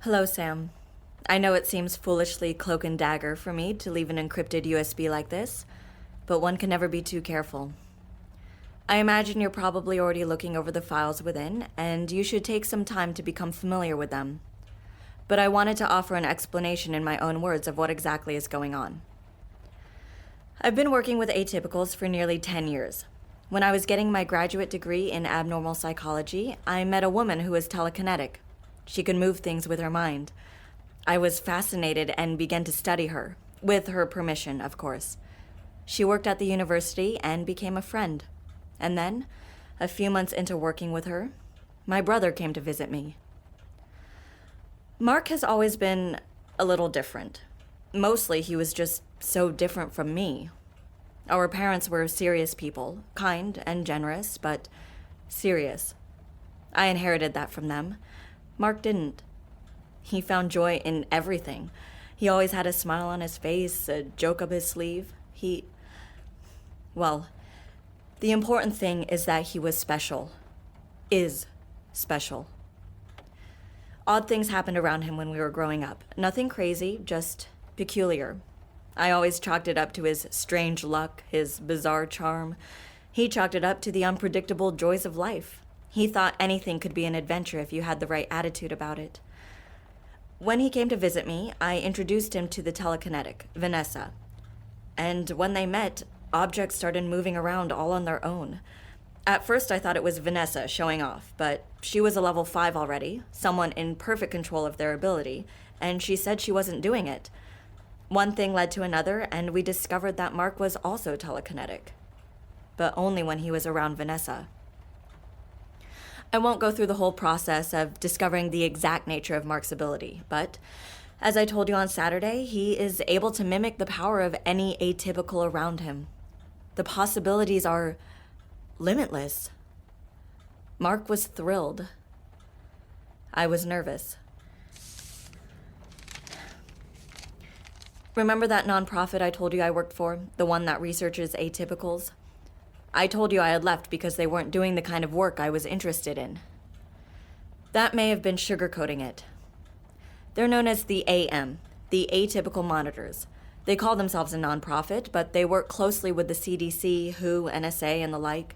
Hello, Sam. I know it seems foolishly cloak and dagger for me to leave an encrypted USB like this, but one can never be too careful. I imagine you're probably already looking over the files within, and you should take some time to become familiar with them. But I wanted to offer an explanation in my own words of what exactly is going on. I've been working with atypicals for nearly 10 years. When I was getting my graduate degree in abnormal psychology, I met a woman who was telekinetic. She could move things with her mind. I was fascinated and began to study her, with her permission, of course. She worked at the university and became a friend. And then, a few months into working with her, my brother came to visit me. Mark has always been a little different. Mostly he was just so different from me. Our parents were serious people, kind and generous, but serious. I inherited that from them. Mark didn't. He found joy in everything. He always had a smile on his face, a joke up his sleeve. Well, the important thing is that he was special. Is special. Odd things happened around him when we were growing up. Nothing crazy, just peculiar. I always chalked it up to his strange luck, his bizarre charm. He chalked it up to the unpredictable joys of life. He thought anything could be an adventure if you had the right attitude about it. When he came to visit me, I introduced him to the telekinetic, Vanessa. And when they met, objects started moving around all on their own. At first I thought it was Vanessa showing off, but she was a level 5 already, someone in perfect control of their ability, and she said she wasn't doing it. One thing led to another, and we discovered that Mark was also telekinetic. But only when he was around Vanessa. I won't go through the whole process of discovering the exact nature of Mark's ability, but as I told you on Saturday, he is able to mimic the power of any atypical around him. The possibilities are limitless. Mark was thrilled. I was nervous. Remember that nonprofit I told you I worked for, the one that researches atypicals? I told you I had left because they weren't doing the kind of work I was interested in. That may have been sugarcoating it. They're known as the AM, the Atypical Monitors. They call themselves a nonprofit, but they work closely with the CDC, WHO, NSA, and the like.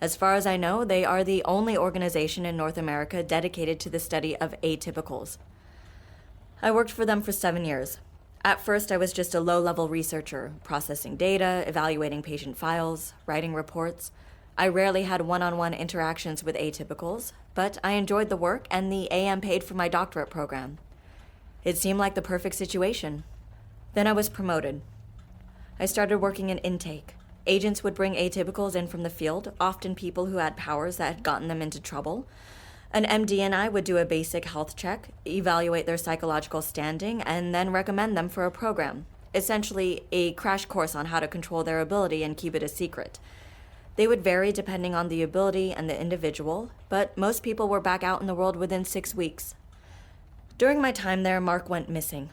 As far as I know, they are the only organization in North America dedicated to the study of atypicals. I worked for them for 7 years. At first, I was just a low-level researcher, processing data, evaluating patient files, writing reports. I rarely had one-on-one interactions with atypicals, but I enjoyed the work and the AM paid for my doctorate program. It seemed like the perfect situation. Then I was promoted. I started working in intake. Agents would bring atypicals in from the field, often people who had powers that had gotten them into trouble. An MD and I would do a basic health check, evaluate their psychological standing, and then recommend them for a program. Essentially, a crash course on how to control their ability and keep it a secret. They would vary depending on the ability and the individual, but most people were back out in the world within 6 weeks. During my time there, Mark went missing.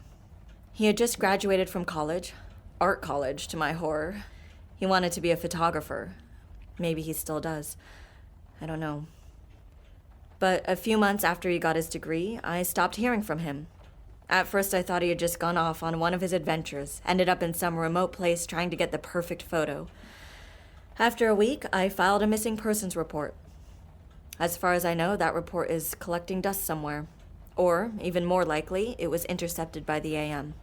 He had just graduated from college, art college to my horror. He wanted to be a photographer. Maybe he still does. I don't know. But a few months after he got his degree, I stopped hearing from him. At first I thought he had just gone off on one of his adventures, ended up in some remote place trying to get the perfect photo. After a week, I filed a missing persons report. As far as I know, that report is collecting dust somewhere. Or, even more likely, it was intercepted by the AM.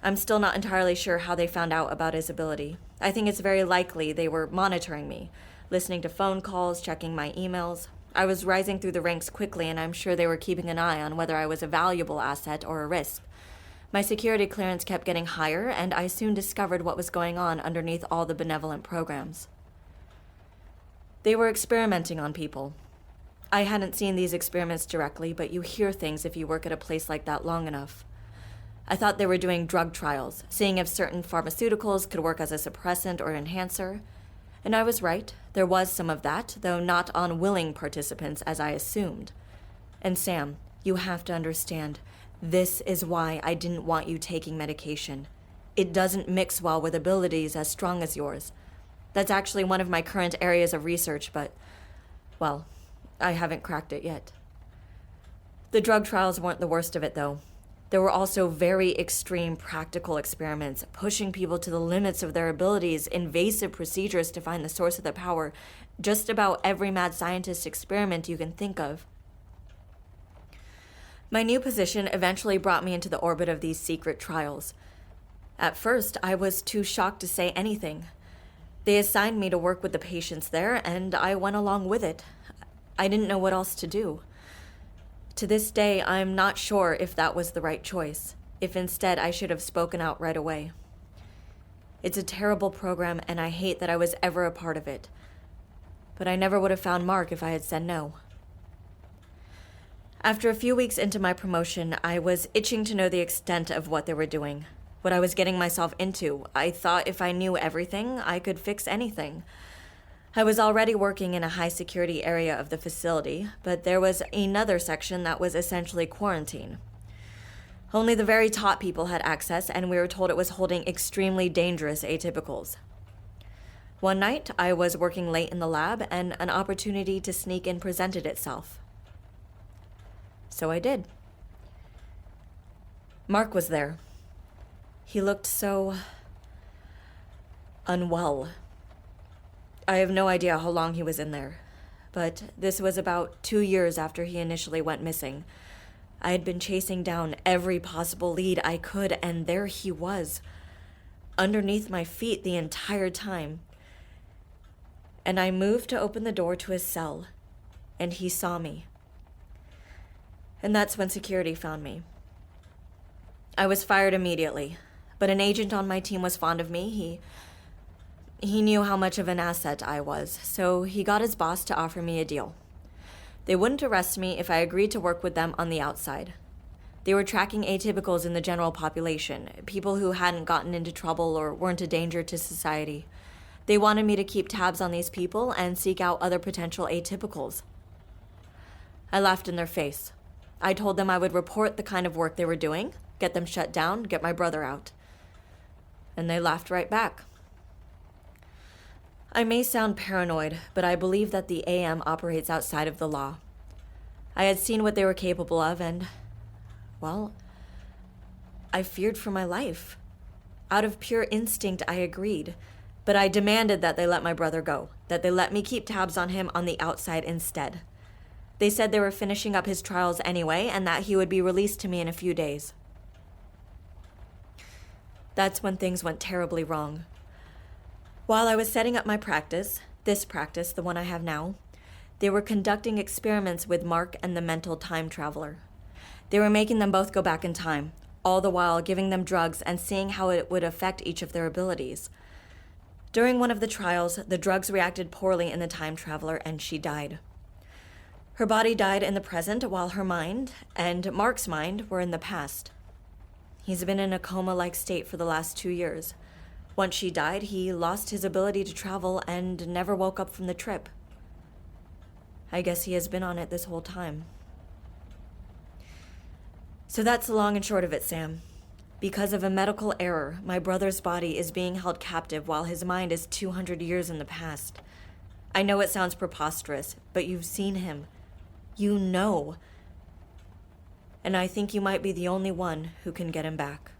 I'm still not entirely sure how they found out about his ability. I think it's very likely they were monitoring me, listening to phone calls, checking my emails. I was rising through the ranks quickly, and I'm sure they were keeping an eye on whether I was a valuable asset or a risk. My security clearance kept getting higher, and I soon discovered what was going on underneath all the benevolent programs. They were experimenting on people. I hadn't seen these experiments directly, but you hear things if you work at a place like that long enough. I thought they were doing drug trials, seeing if certain pharmaceuticals could work as a suppressant or enhancer. And I was right. There was some of that, though not on willing participants as I assumed. And Sam, you have to understand, this is why I didn't want you taking medication. It doesn't mix well with abilities as strong as yours. That's actually one of my current areas of research, but, well, I haven't cracked it yet. The drug trials weren't the worst of it, though. There were also very extreme practical experiments, pushing people to the limits of their abilities, invasive procedures to find the source of the power, just about every mad scientist experiment you can think of. My new position eventually brought me into the orbit of these secret trials. At first, I was too shocked to say anything. They assigned me to work with the patients there, and I went along with it. I didn't know what else to do. To this day, I'm not sure if that was the right choice, if instead I should have spoken out right away. It's a terrible program, and I hate that I was ever a part of it. But I never would have found Mark if I had said no. After a few weeks into my promotion, I was itching to know the extent of what they were doing, what I was getting myself into. I thought if I knew everything, I could fix anything. I was already working in a high-security area of the facility, but there was another section that was essentially quarantine. Only the very top people had access, and we were told it was holding extremely dangerous atypicals. One night, I was working late in the lab, and an opportunity to sneak in presented itself. So I did. Mark was there. He looked so unwell. I have no idea how long he was in there, but this was about 2 years after he initially went missing. I had been chasing down every possible lead I could, and there he was, underneath my feet the entire time. And I moved to open the door to his cell, and he saw me. And that's when security found me. I was fired immediately, but an agent on my team was fond of me. He knew how much of an asset I was, so he got his boss to offer me a deal. They wouldn't arrest me if I agreed to work with them on the outside. They were tracking atypicals in the general population, people who hadn't gotten into trouble or weren't a danger to society. They wanted me to keep tabs on these people and seek out other potential atypicals. I laughed in their face. I told them I would report the kind of work they were doing, get them shut down, get my brother out. And they laughed right back. I may sound paranoid, but I believe that the AM operates outside of the law. I had seen what they were capable of, and, well, I feared for my life. Out of pure instinct, I agreed, but I demanded that they let my brother go, that they let me keep tabs on him on the outside instead. They said they were finishing up his trials anyway, and that he would be released to me in a few days. That's when things went terribly wrong. While I was setting up my practice, this practice, the one I have now, they were conducting experiments with Mark and the mental time traveler. They were making them both go back in time, all the while giving them drugs and seeing how it would affect each of their abilities. During one of the trials, the drugs reacted poorly in the time traveler and she died. Her body died in the present while her mind, and Mark's mind, were in the past. He's been in a coma-like state for the last 2 years. Once she died, he lost his ability to travel and never woke up from the trip. I guess he has been on it this whole time. So that's the long and short of it, Sam. Because of a medical error, my brother's body is being held captive while his mind is 200 years in the past. I know it sounds preposterous, but you've seen him. You know. And I think you might be the only one who can get him back.